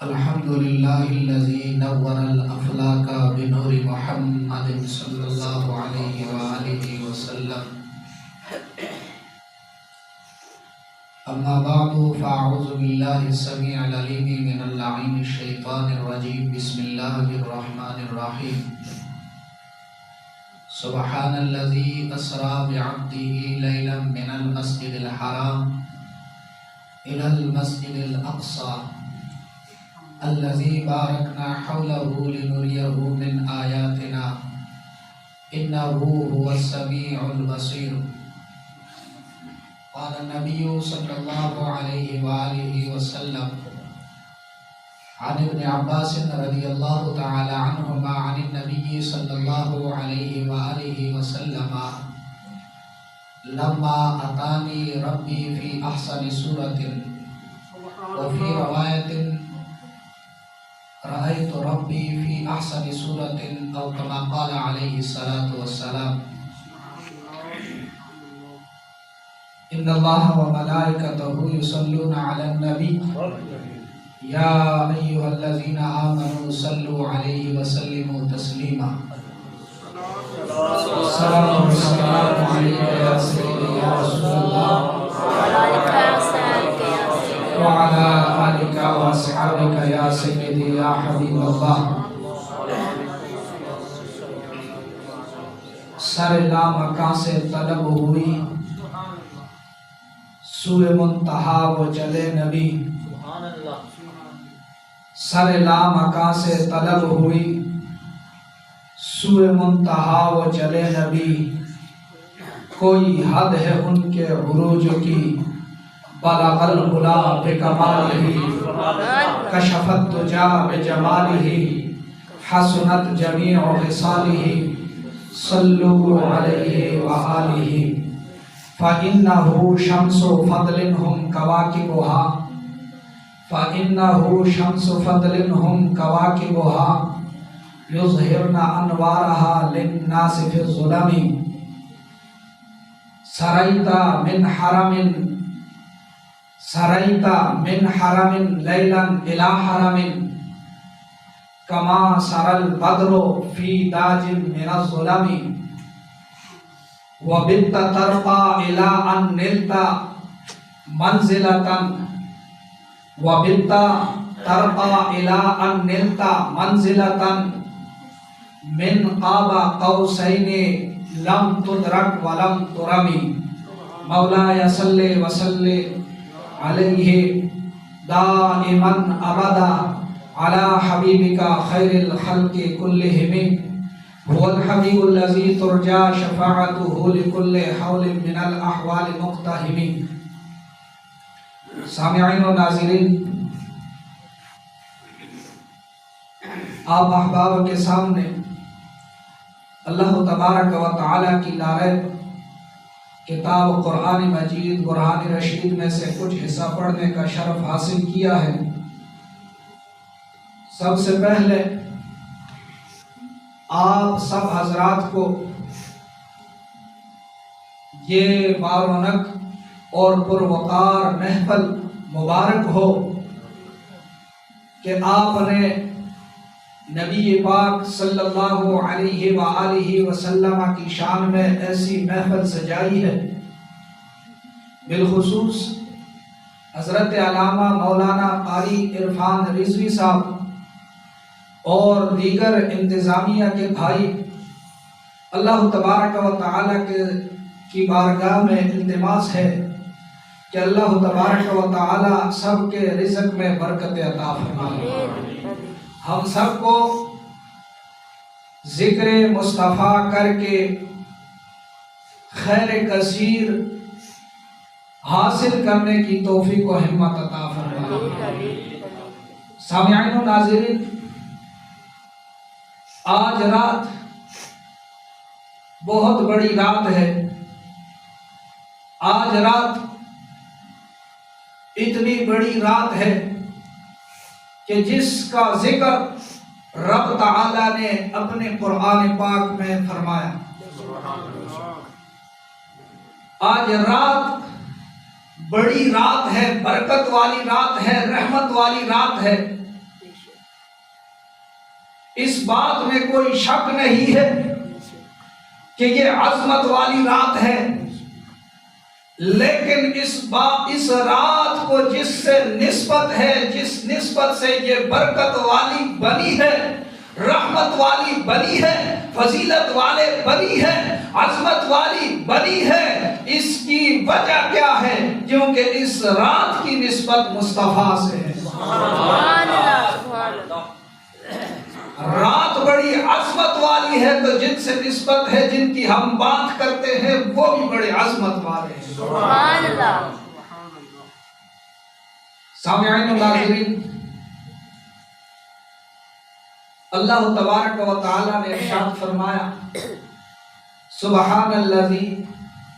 الحمد لله الذي نور الأفلاك بنور محمد صلى الله عليه وآله وسلم. أما بعد فأعوذ بالله السميع العليم من اللعين الشيطان الرجيم. بسم الله الرحمن الرحيم. سبحان الذي أسرى بعبده ليلا من المسجد الحرام إلى المسجد الأقصى الذي باركنا حوله لنريه من آياتنا إنه هو السميع البصير. قال النبي صلى الله عليه وآله وسلم عن ابن عباس رضي الله تعالى عنهما عن النبي صلى الله عليه وآله وسلم لما أتاني ربي في أحسن سورة وفي رواية رأيت ربي في أحسن سورة أو كما قال عليه الصلاة والسلام. إن الله وملائكته يصلون على النبي يا أيها الذين آمنوا صلوا عليه وسلموا تسليما. السلام عليك يا سيدي يا رسول الله وعلى آلك وأصحابك يا سيدي يا حبيب الله. سر لامکاں سے طلب ہوئی سوئے منتہا وہ چلے نبی. سر لامکاں سے طلب ہوئی سوئے منتہا وہ چلے نبی. کوئی حد ہے ان کے عروج کی بلغ العلا بکمالہ کشف الدجا بجمالہ حسنت جمیع خصالہ صلوا علیہ وآلہ. فإنه شمس فضل هم كواكبها فإنه شمس فضل هم كواكبها يظهرن أنوارها للناس في الظلم. سريت من حرم ليلا إلى حرم كما سرى البدر في داج من الظلم. وبت ترقى إلى أن نلت منزلة وبت ترقى إلى أن نلت منزلة من قاب قوسين لم تدرك ولم ترمي. مولاي صل وسلم عليه دائما أبدا على حبيبك خير الخلق كلهم. هو الحبيب الذي ترجى شفاعته لكل حول من الأحوال مقتحم. سامعین و ناظرین، آپ احباب کے سامنے اللہ تبارک و تعالی کی لارب کتاب قرآن مجید برہان رشید میں سے کچھ حصہ پڑھنے کا شرف حاصل کیا ہے. سب سے پہلے آپ سب حضرات کو یہ بارونق اور پروقار محفل مبارک ہو کہ آپ نے نبی پاک صلی اللہ علیہ وآلہ وسلم کی شان میں ایسی محفل سجائی ہے. بالخصوص حضرت علامہ مولانا قاری عرفان رضوی صاحب اور دیگر انتظامیہ کے بھائی، اللہ تبارک و تعالی کی بارگاہ میں التماس ہے کہ اللہ تبارک و تعالی سب کے رزق میں برکت عطا فرمائے. ہم سب کو ذکر مصطفیٰ کر کے خیر کثیر حاصل کرنے کی توفیق و ہمت عطا فرمائے. سامعین و ناظرین، آج رات بہت بڑی رات ہے. آج رات اتنی بڑی رات ہے کہ جس کا ذکر رب تعالی نے اپنے قرآن پاک میں فرمایا. آج رات بڑی رات ہے، برکت والی رات ہے، رحمت والی رات ہے. اس بات میں کوئی شک نہیں ہے کہ یہ عظمت والی رات ہے، لیکن اس رات کو جس سے نسبت ہے، جس نسبت سے یہ برکت والی بنی ہے، رحمت والی بنی ہے، فضیلت والے بنی ہے، عظمت والی بنی ہے، اس کی وجہ کیا ہے؟ کیونکہ اس رات کی نسبت مصطفیٰ سے ہے۔ سبحان اللہ۔ رات بڑی عظمت والی ہے، تو جن سے نسبت ہے، جن کی ہم بات کرتے ہیں، وہ بھی بڑے عظمت والے ہیں۔ سبحان اللہ۔ سامعین و ناظرین، اللہ تبارک و تعالی نے ارشاد فرمایا، سبحان الذی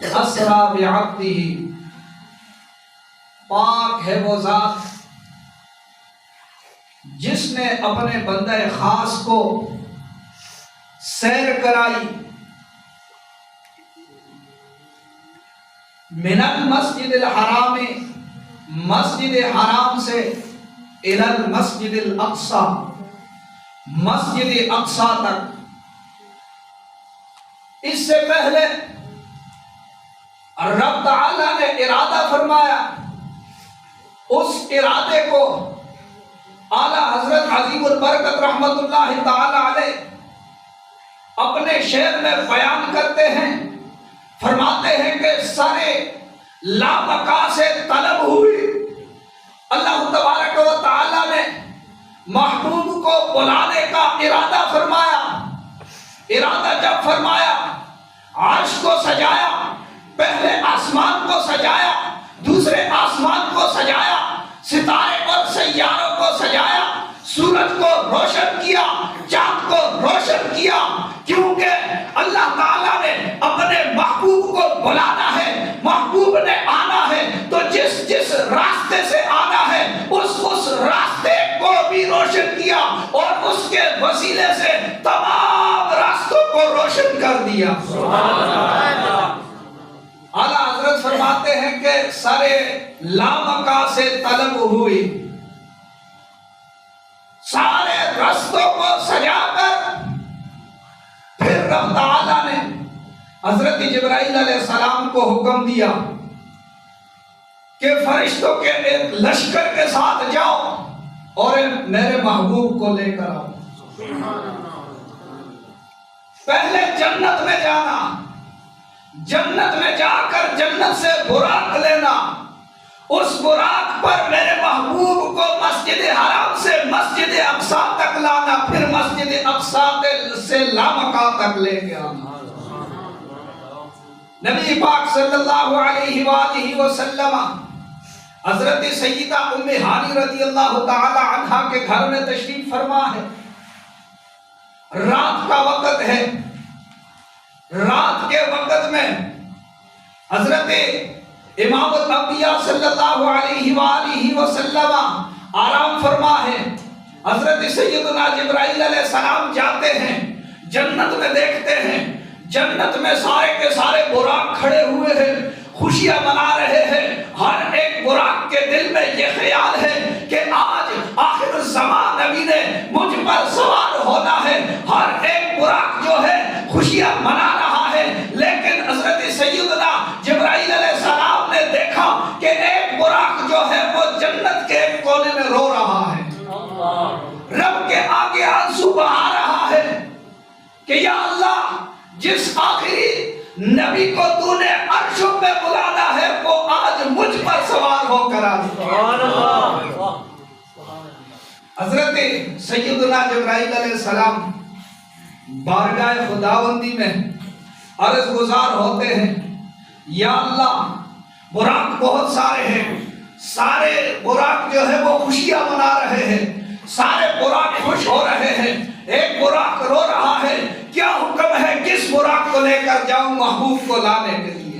اسریٰ بعبدہ، پاک ہے وہ ذات جس نے اپنے بندہ خاص کو سیر کرائی، من المسجد الحرام، مسجد حرام سے، الی المسجد الاقصی، مسجد اقصی تک۔ اس سے پہلے رب تعالی نے ارادہ فرمایا، اس ارادے کو اعلیٰ حضرت عظیم البرکت رحمت اللہ تعالی علیہ اپنے شعر میں بیان کرتے ہیں، فرماتے ہیں کہ سارے لامکا سے طلب ہوئی، اللہ تبارک و تعالی نے محبوب کو بلانے کا ارادہ فرمایا۔ ارادہ جب فرمایا، عرش کو سجایا، پہلے آسمان کو سجایا، دوسرے آسمان کو سجایا، ستارے اور سیاروں کو سجایا، سورج کو روشن کیا، چاند کو روشن کیا، کیونکہ اللہ تعالیٰ نے اپنے محبوب کو بلانا ہے، محبوب نے آنا ہے، تو جس راستے سے آنا ہے اس راستے کو بھی روشن کیا، اور اس کے وسیلے سے تمام راستوں کو روشن کر دیا۔ اعلیٰ حضرت فرماتے ہیں کہ سارے لامکا سے طلب ہوئی، سارے راستوں کو سجا کر پھر رب تعالیٰ نے حضرت جبرائیل علیہ السلام کو حکم دیا کہ فرشتوں کے ایک لشکر کے ساتھ جاؤ اور میرے محبوب کو لے کر آؤ۔ پہلے جنت میں جانا، جنت میں جا کر جنت سے براق لینا، اس براق پر میرے محبوب کو مسجد حرام سے مسجد اقصی تک لانا، پھر مسجد اقصی سے لامکا تک لے کے آنا۔ نبی پاک صلی اللہ علیہ وآلہ وسلم حضرت سیدہ ام ہانی رضی اللہ تعالی عنہا کے گھر میں تشریف فرما ہے، رات کا وقت ہے، رات کے وقت میں حضرت امام الانبیاء صلی اللہ علیہ وآلہ وسلم آرام فرما ہے۔ حضرت سیدنا جبرائیل علیہ السلام جاتے ہیں، جنت میں دیکھتے ہیں، جنت میں سارے کے سارے براق کھڑے ہوئے ہیں، خوشیاں منا رہے ہیں۔ ہر ایک براق کے دل میں یہ خیال ہے کہ آج آخر الزمان نبی نے مجھ پر سوار ہونا ہے۔ ہر ایک براق جو ہے خوشیاں منا رہا ہے، لیکن حضرت سیدنا جبرائیل علیہ السلام نے دیکھا کہ ایک براق جو ہے وہ جنت کے ایک کونے میں رو رہا ہے، رب کے آگے آنسو بہا رہا ہے کہ یا اللہ، جس آخری نبی کو تو نے عرشوں پہ بلانا ہے وہ آج مجھ پر سوار ہو کر آ جائے۔ حضرت سیدنا جبرائیل علیہ السلام بارگاہ خداوندی میں عرض گزار ہوتے ہیں، یا اللہ، براق بہت سارے ہیں، سارے براق جو ہے وہ خوشیاں منا رہے ہیں، سارے براق خوش ہو رہے ہیں، ایک براق رو رہا ہے، کیا حکم ہے کس براق کو لے کر جاؤں محبوب کو لانے کے لیے؟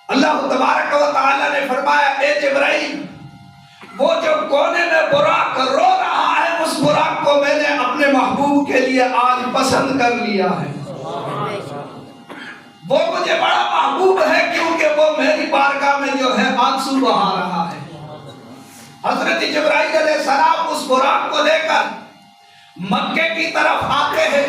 اللہ تبارک و تعالی نے فرمایا، اے جبرائیل، وہ جو کونے میں براق رو رہا ہے، اس براق کو میں نے اپنے محبوب کے لیے آج پسند کر لیا ہے۔ وہ مجھے بڑا محبوب ہے کیونکہ وہ میری بارگاہ میں جو ہے آنسو بہا رہا ہے۔ حضرت جبرائیل علیہ السلام اس براق کو لے کر مکے کی طرف آتے ہیں،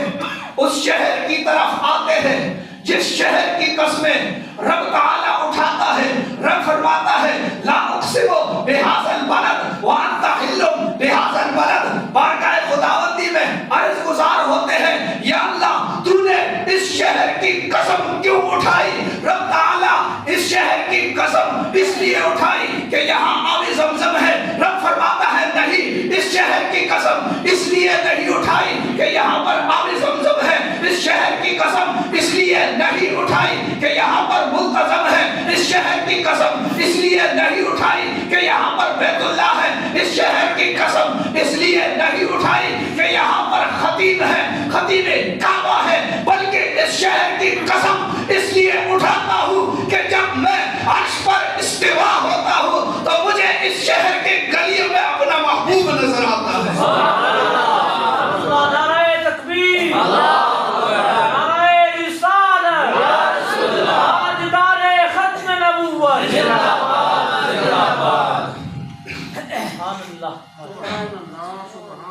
اس شہر کی طرف آتے ہیں جس شہر کی قسمیں رب تعالیٰ اٹھاتا ہے۔ رب فرماتا ہے لا اقسم بہذا البلد وانت حل بہذا البلد، بارگاہ خداوندی میں عرض گزار ہوتے ہیں یا اللہ تو نے اس شہر کی قسم کیوں اٹھائی؟ رب تعالیٰ اس شہر کی قسم اس لیے اٹھائی کہ یہاں آب زمزم ہے۔ رب فرماتا ہے نہیں، اس شہر کی قسم اس لیے نہیں اٹھائی کہ یہاں پر آب زمزم ہے، اس شہر کی قسم اس لیے نہیں اٹھائی کہ یہاں پر ملتزم ہے، اس شہر کی قسم اس لیے نہیں اٹھائی کہ یہاں پر بیت اللہ ہے، اس شہر کی قسم اس لیے نہیں اٹھائی کہ یہاں پر خطیب ہے، خطیب کعبہ ہے، بلکہ اس شہر کی قسم اس لیے اٹھاتا ہوں کہ جب میں عرش پر استوا ہوتا ہوں تو مجھے اس شہر کے گلیوں میں اپنا محبوب نظر آتا ہے۔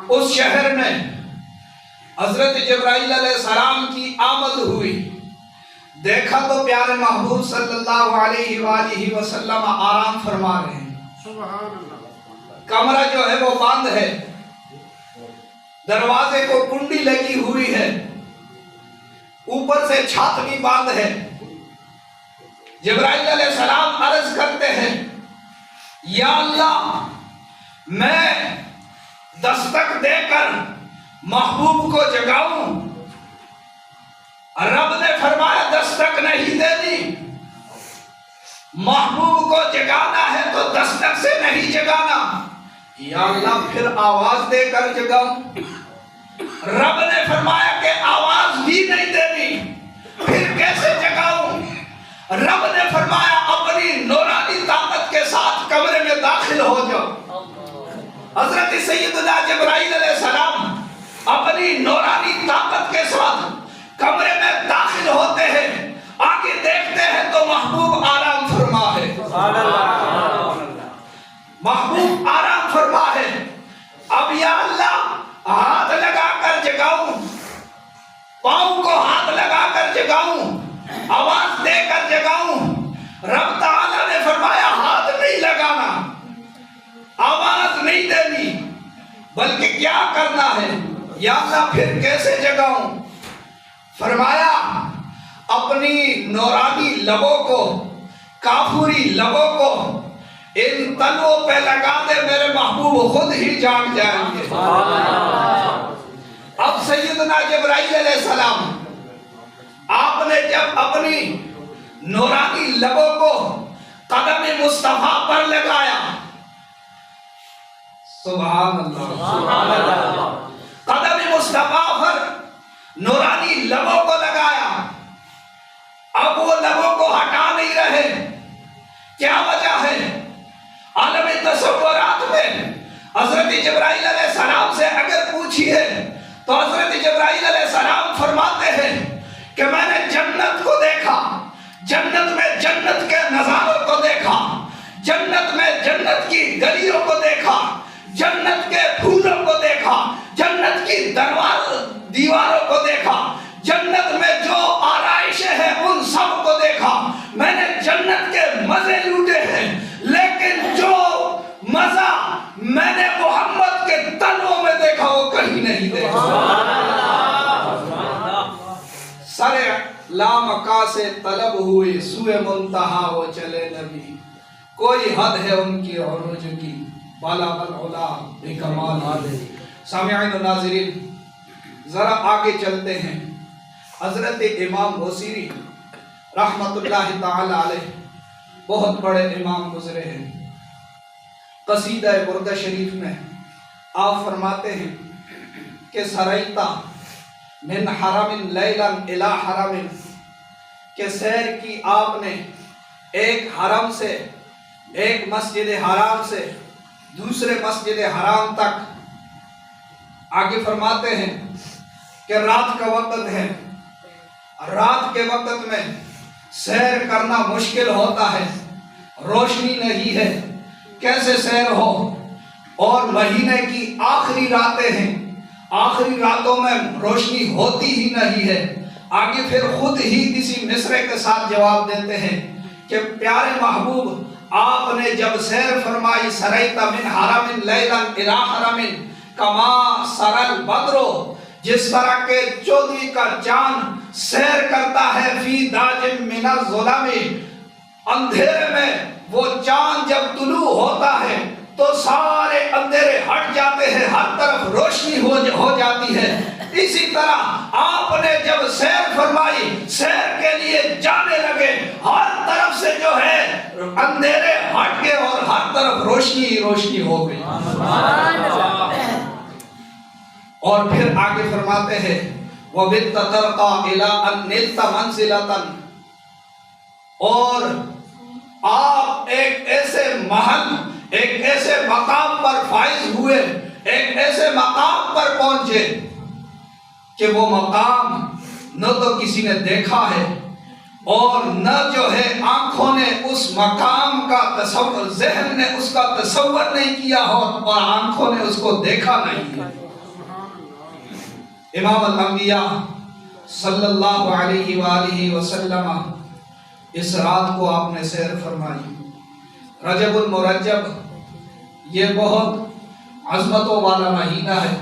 اس شہر میں حضرت جبرائیل علیہ السلام کی آمد ہوئی، دیکھا تو پیارے محبوب صلی اللہ علیہ وآلہ وسلم آرام فرما رہے ہیں، کمرہ جو ہے وہ بند ہے، دروازے کو کنڈی لگی ہوئی ہے، اوپر سے چھت بھی بند ہے۔ جبرائیل علیہ السلام عرض کرتے ہیں یا اللہ میں دستک دے کر محبوب کو جگاؤں؟ رب نے فرمایا دستک نہیں دینی، محبوب کو جگانا ہے تو دستک سے نہیں جگانا۔ یا اللہ پھر آواز دے کر جگاؤں؟ رب نے فرمایا کہ آواز بھی نہیں دینی، پھر کیسے جگاؤں؟ رب نے فرمایا اپنی نورانی طاقت کے ساتھ کمرے میں داخل ہو جاؤ۔ حضرت سیدنا جبرائیل علیہ السلام اپنی نورانی طاقت کے ساتھ کمرے میں داخل ہوتے ہیں، آگے دیکھتے ہیں تو محبوب آرام فرما ہے، محبوب آرام فرما ہے۔ اب یا اللہ ہاتھ لگا کر جگاؤں، پاؤں کو ہاتھ لگا کر جگاؤں، آواز دے کر جگاؤں؟ رب تعالیٰ نے فرمایا ہاتھ نہیں لگانا، آواز نہیں دینی، بلکہ کیا کرنا ہے؟ یا اللہ پھر کیسے جگاؤں؟ فرمایا اپنی نورانی لبوں کو، کافوری لبوں کو ان تنوں پہ لگا دے، میرے محبوب خود ہی جاگ جائیں گے۔ اب سیدنا جبرائیل علیہ السلام آپ نے جب اپنی نورانی لبوں کو قدم مصطفیٰ پر لگایا، سبحان اللہ، قدم مصطفیٰ پر نورانی لبوں کو لگایا، اب وہ لبوں کو ہٹا نہیں رہے۔ کیا وجہ ہے؟ عالم تصورات میں حضرت جبرائیل علیہ السلام سے اگر پوچھئے تو حضرت جبرائیل علیہ السلام فرماتے ہیں کہ میں نے جنت کو دیکھا، جنت میں جنت کے نظاروں کو دیکھا، جنت میں جنت کی گلیوں کو دیکھا، جنت کے پھولوں کو دیکھا، جنت کی دیواروں کو دیکھا، جنت میں جو آرائشیں ہیں ان سب کو دیکھا۔ میں نے جنت کے مزے لوٹے ہیں، لیکن جو مزہ میں نے محمد کے تنوں میں دیکھا وہ کہیں نہیں دیکھا۔ سر لامکا سے طلب ہوئی، سوئے منتہا وہ چلے نبی، کوئی حد ہے ان کی عروج کی، بالا العلا بکمال آدھے۔ سامعین و ناظرین ذرا آگے چلتے ہیں۔ حضرت امام بوصیری رحمت اللہ تعالی علیہ بہت بڑے امام گزرے ہیں۔ قصیدہ بردہ شریف میں آپ فرماتے ہیں کہ سریتا من حرم لیلا الی حرم، کہ سیر کی آپ نے ایک حرم سے، ایک مسجد حرام سے دوسرے مسجد حرام تک۔ آگے فرماتے ہیں کہ رات کا وقت ہے، رات کے وقت میں سیر کرنا مشکل ہوتا ہے، روشنی نہیں ہے، کیسے سیر ہو؟ اور مہینے کی آخری راتیں ہیں، آخری راتوں میں روشنی ہوتی ہی نہیں ہے۔ آگے پھر خود ہی کسی مصرع کے ساتھ جواب دیتے ہیں کہ پیارے محبوب، آپ نے جب سیر فرمائی سریت من حرم لیلا الی حرم کما سر البدر، جس طرح کے 14ویں کا چاند سیر کرتا ہے فی داج من الظلم، اندھیرے میں وہ چاند جب طلوع ہوتا ہے تو سارے اندھیرے ہٹ جاتے ہیں، ہر طرف روشنی ہو جاتی ہے۔ اسی طرح آپ نے جب سیر فرمائی، سیر کے لیے جانے لگے، ہر طرف سے جو ہے اندھیرے ہٹ گئے اور ہر طرف روشنی روشنی ہو گئی۔ اور پھر آگے فرماتے ہیں وَبِتَّ تَرْقَى إِلَىٰ أَن نِلْتَ مَنزِلَةً، اور آپ ایک ایسے محل، ایک ایسے مقام پر فائز ہوئے، ایک ایسے مقام پر پہنچے کہ وہ مقام نہ تو کسی نے دیکھا ہے اور نہ جو ہے آنکھوں نے اس مقام کا تصور، ذہن نے اس کا تصور نہیں کیا ہو اور آنکھوں نے اس کو دیکھا نہیں ہے۔ امام الانبیاء صلی اللہ علیہ وآلہ وسلم اس رات کو آپ نے سیر فرمائی۔ رجب المرجب یہ بہت عظمتوں والا مہینہ ہے۔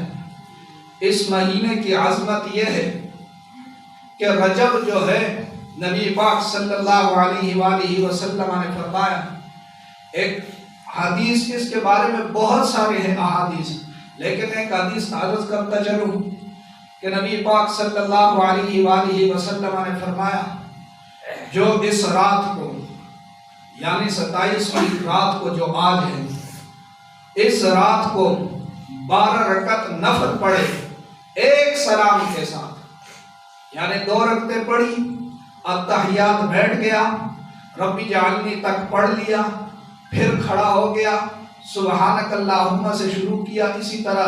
اس مہینے کی عظمت یہ ہے کہ رجب جو ہے نبی پاک صلی اللہ علیہ وآلہ وسلم نے فرمایا، ایک حدیث اس کے بارے میں بہت سارے ہیں احادیث، لیکن ایک حدیث عرض کرتا چلوں کہ نبی پاک صلی اللہ علیہ وآلہ وسلم نے فرمایا جو اس رات کو یعنی 27ویں رات کو جو آج ہے، اس رات کو 12 رکعت نفل پڑھے ایک سلام کے ساتھ، یعنی 2 رکعتیں پڑھی، التحیات بیٹھ گیا، ربی جعلنی تک پڑھ لیا، پھر کھڑا ہو گیا، سبحانک اللہم سے شروع کیا، اسی طرح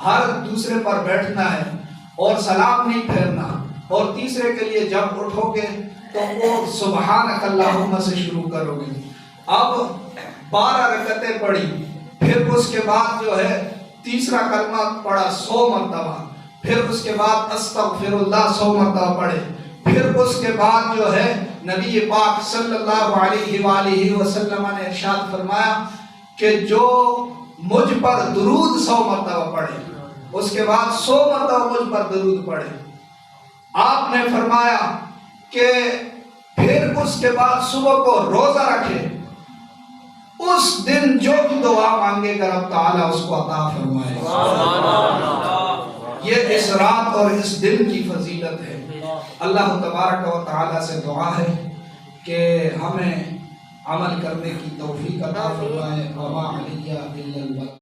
ہر دوسرے پر بیٹھنا ہے اور سلام نہیں پھیرنا، اور تیسرے کے لیے جب اٹھو گے تو وہ سبحانک اللہم سے شروع کرو گے۔ اب 12 رکعتیں پڑھی، پھر اس کے بعد جو ہے تیسرا کلمہ پڑھا 100 مرتبہ، پھر اس کے بعد استغفر اللہ 100 مرتبہ پڑھے، پھر اس کے بعد جو ہے نبی پاک صلی اللہ علیہ وآلہ وسلم نے ارشاد فرمایا کہ جو مجھ پر درود 100 مرتبہ پڑھے، اس کے بعد 100 مرتبہ مجھ پر درود پڑھے۔ آپ نے فرمایا کہ پھر اس کے بعد صبح کو روزہ رکھے، اس دن جو بھی دعا مانگے گا رب تعالیٰ اس کو عطا فرمائے۔ یہ اس رات اور اس دن کی فضیلت ہے۔ اللہ تبارک و تعالیٰ سے دعا ہے کہ ہمیں عمل کرنے کی توفیق عطا فرمائے۔ وما علیہ الا البلاغ۔